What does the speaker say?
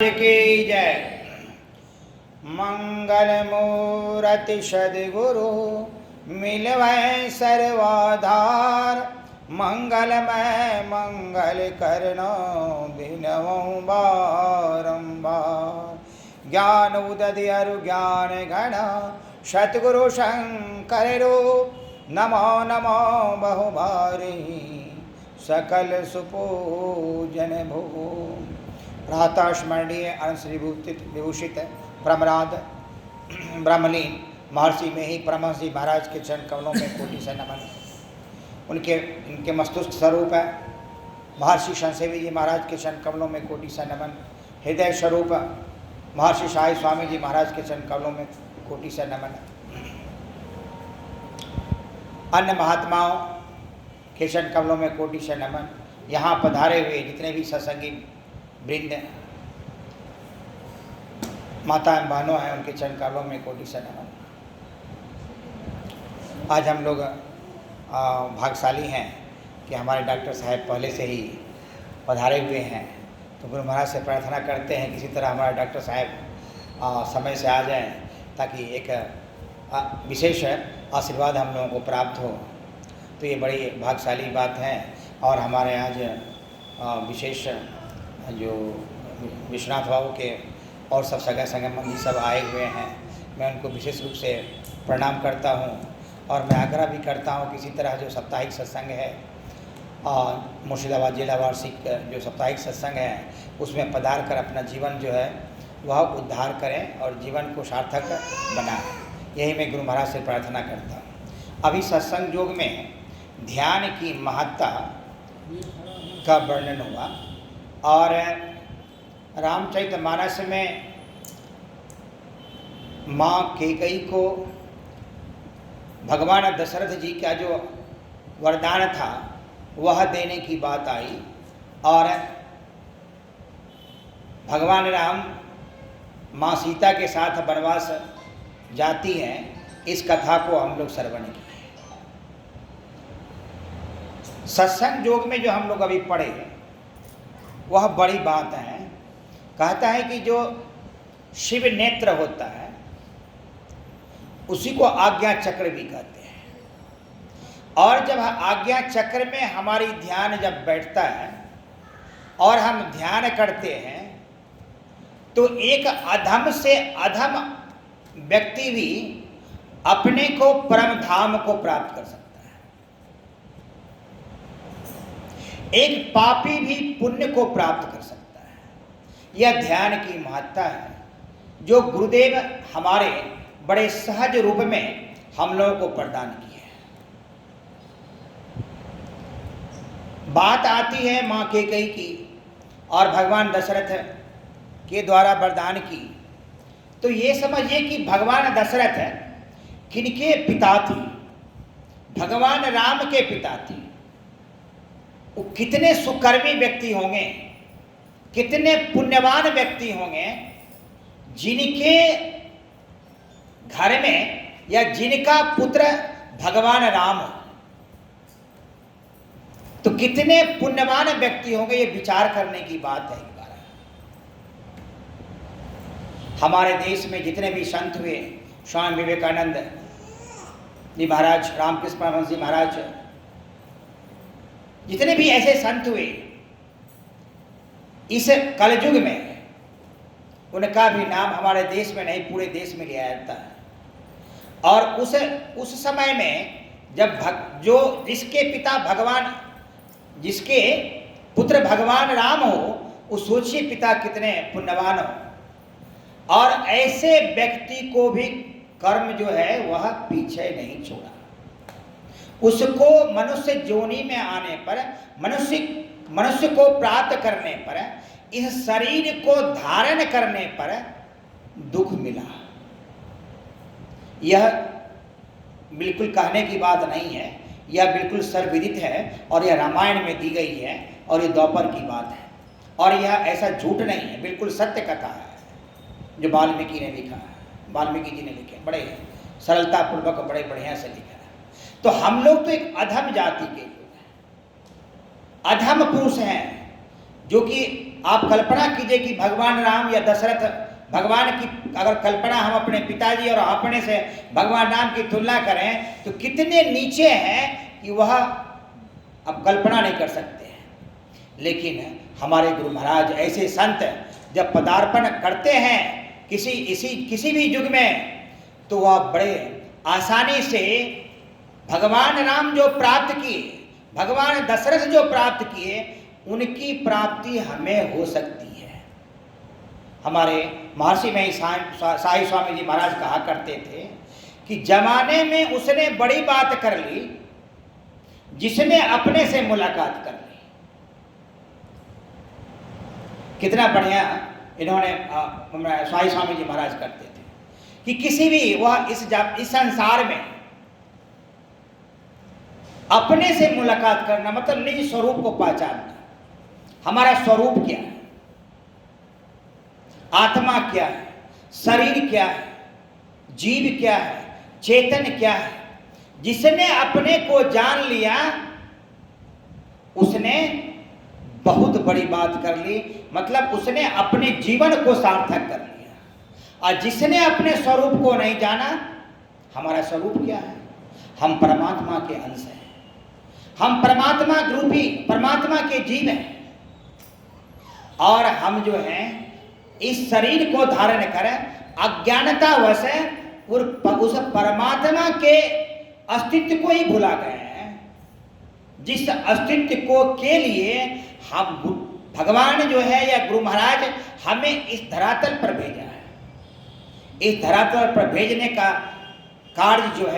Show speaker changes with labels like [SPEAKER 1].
[SPEAKER 1] की जय। मंगल मूर्ति सद्गुरु मिलवै सर्वाधार, मंगलमय मंगल करनो बिनवो बारंबार। ज्ञान उदधि अरु ज्ञान घन सतगुरु शंकर रूप, नमो नमो बहुभारी सकल सुपूजन भूम। प्रातः स्मरणीय अनश्री विभूषित प्रमराद ब्रह्मलीन महर्षि में ही परमहंस जी महाराज के चरण कमलों में कोटि से नमन। इनके मस्तुष्क स्वरूप है महर्षि संसेवी जी महाराज के चरण कमलों में कोटि से नमन। हृदय स्वरूप महर्षि शाही स्वामी जी महाराज के चरण कमलों में कोटि से नमन। अन्य महात्माओं के चरण कमलों में कोटि से नमन। यहाँ पधारे हुए जितने भी सत्संगी वृंद माता एवं बहनों हैं उनके चरण कमलों में कोटि से नमन। आज हम लोग भाग्यशाली हैं कि हमारे डॉक्टर साहब पहले से ही पधारे हुए हैं, तो गुरु महाराज से प्रार्थना करते हैं किसी तरह हमारे डॉक्टर साहब समय से आ जाएं ताकि एक विशेष आशीर्वाद हम लोगों को प्राप्त हो। तो ये बड़ी भाग्यशाली बात है। और हमारे आज विशेष जो विश्वनाथ बाबू के और सब सगा संबंधी सब आए हुए हैं, मैं उनको विशेष रूप से प्रणाम करता हूँ। और मैं आग्रह भी करता हूँ किसी तरह जो साप्ताहिक सत्संग है मुर्शिदाबाद जिला वार्षिक जो साप्ताहिक सत्संग है उसमें पधार कर अपना जीवन जो है वह उद्धार करें और जीवन को सार्थक बनाएं। यही मैं गुरु महाराज से प्रार्थना करता हूँ। अभी सत्संग योग में ध्यान की महत्ता का वर्णन हुआ और रामचरितमानस में माँ कैकेयी को भगवान दशरथ जी का जो वरदान था वह देने की बात आई और भगवान राम माँ सीता के साथ वनवास जाती हैं, इस कथा को हम लोग श्रवण किए। सत्संग योग में जो हम लोग अभी पढ़े वह बड़ी बात है। कहता है कि जो शिव नेत्र होता है उसी को आज्ञा चक्र भी कहते हैं। और जब आज्ञा चक्र में हमारी ध्यान जब बैठता है और हम ध्यान करते हैं तो एक अधम से अधम व्यक्ति भी अपने को परम धाम को प्राप्त कर सकता है, एक पापी भी पुण्य को प्राप्त कर सकता है। यह ध्यान की महत्ता है जो गुरुदेव हमारे बड़े सहज रूप में हम लोगों को प्रदान की है। बात आती है माँ कैकेयी की और भगवान दशरथ के द्वारा वरदान की, तो ये समझिए कि भगवान दशरथ किनके पिता थे? भगवान राम के पिता थे। वो कितने सुकर्मी व्यक्ति होंगे, कितने पुण्यवान व्यक्ति होंगे जिनके घर में या जिनका पुत्र भगवान राम हो। तो कितने पुण्यवान व्यक्ति होंगे, ये विचार करने की बात है। हमारे देश में जितने भी संत हुए, स्वामी विवेकानंद जी महाराज, रामकृष्ण परमहंस जी महाराज, जितने भी ऐसे संत हुए इस कलयुग में, उनका भी नाम हमारे देश में नहीं पूरे देश में लिया जाता है। और उस समय में जब जो जिसके पिता भगवान, जिसके पुत्र भगवान राम हो, उस सोचिए पिता कितने पुण्यवान हो। और ऐसे व्यक्ति को भी कर्म जो है वह पीछे नहीं छोड़ा। उसको मनुष्य जोनि में आने पर, मनुष्य को प्राप्त करने पर, इस शरीर को धारण करने पर दुख मिला। यह बिल्कुल कहने की बात नहीं है, यह बिल्कुल सर्वविदित है और यह रामायण में दी गई है और ये द्वापर की बात है। और यह ऐसा झूठ नहीं है, बिल्कुल सत्य कथा है जो वाल्मीकि ने लिखा है, वाल्मीकि जी ने लिखे, बड़े सरलता पूर्वक बड़े बढ़िया से लिखा है। तो हम लोग तो एक अधम जाति के लोग हैं, अधम पुरुष हैं जो कि आप कल्पना कीजिए कि भगवान राम या दशरथ, भगवान की अगर कल्पना हम अपने पिताजी और अपने से भगवान राम की तुलना करें तो कितने नीचे हैं कि वह अब कल्पना नहीं कर सकते हैं। लेकिन हमारे गुरु महाराज ऐसे संत जब पदार्पण करते हैं किसी भी युग में, तो वह बड़े आसानी से भगवान राम जो प्राप्त किए, भगवान दशरथ जो प्राप्त किए, उनकी प्राप्ति हमें हो सकती है। हमारे महर्षि में साई स्वामी जी महाराज कहा करते थे कि जमाने में उसने बड़ी बात कर ली जिसने अपने से मुलाकात कर ली। कितना बढ़िया इन्होंने साई स्वामी जी महाराज करते थे कि किसी भी वह इस संसार में अपने से मुलाकात करना मतलब निज स्वरूप को पहचानना। हमारा स्वरूप क्या है, आत्मा क्या है, शरीर क्या है, जीव क्या है, चेतन क्या है। जिसने अपने को जान लिया उसने बहुत बड़ी बात कर ली, मतलब उसने अपने जीवन को सार्थक कर लिया। और जिसने अपने स्वरूप को नहीं जाना, हमारा स्वरूप क्या है, हम परमात्मा के अंश हैं, हम परमात्मा रूपी परमात्मा के जीव हैं, और हम जो हैं इस शरीर को धारण कर अज्ञानतावश उस परमात्मा के अस्तित्व को ही भुला गए हैं, जिस अस्तित्व को के लिए हम भगवान जो है या गुरु महाराज हमें इस धरातल पर भेजा है। इस धरातल पर भेजने का कार्य जो है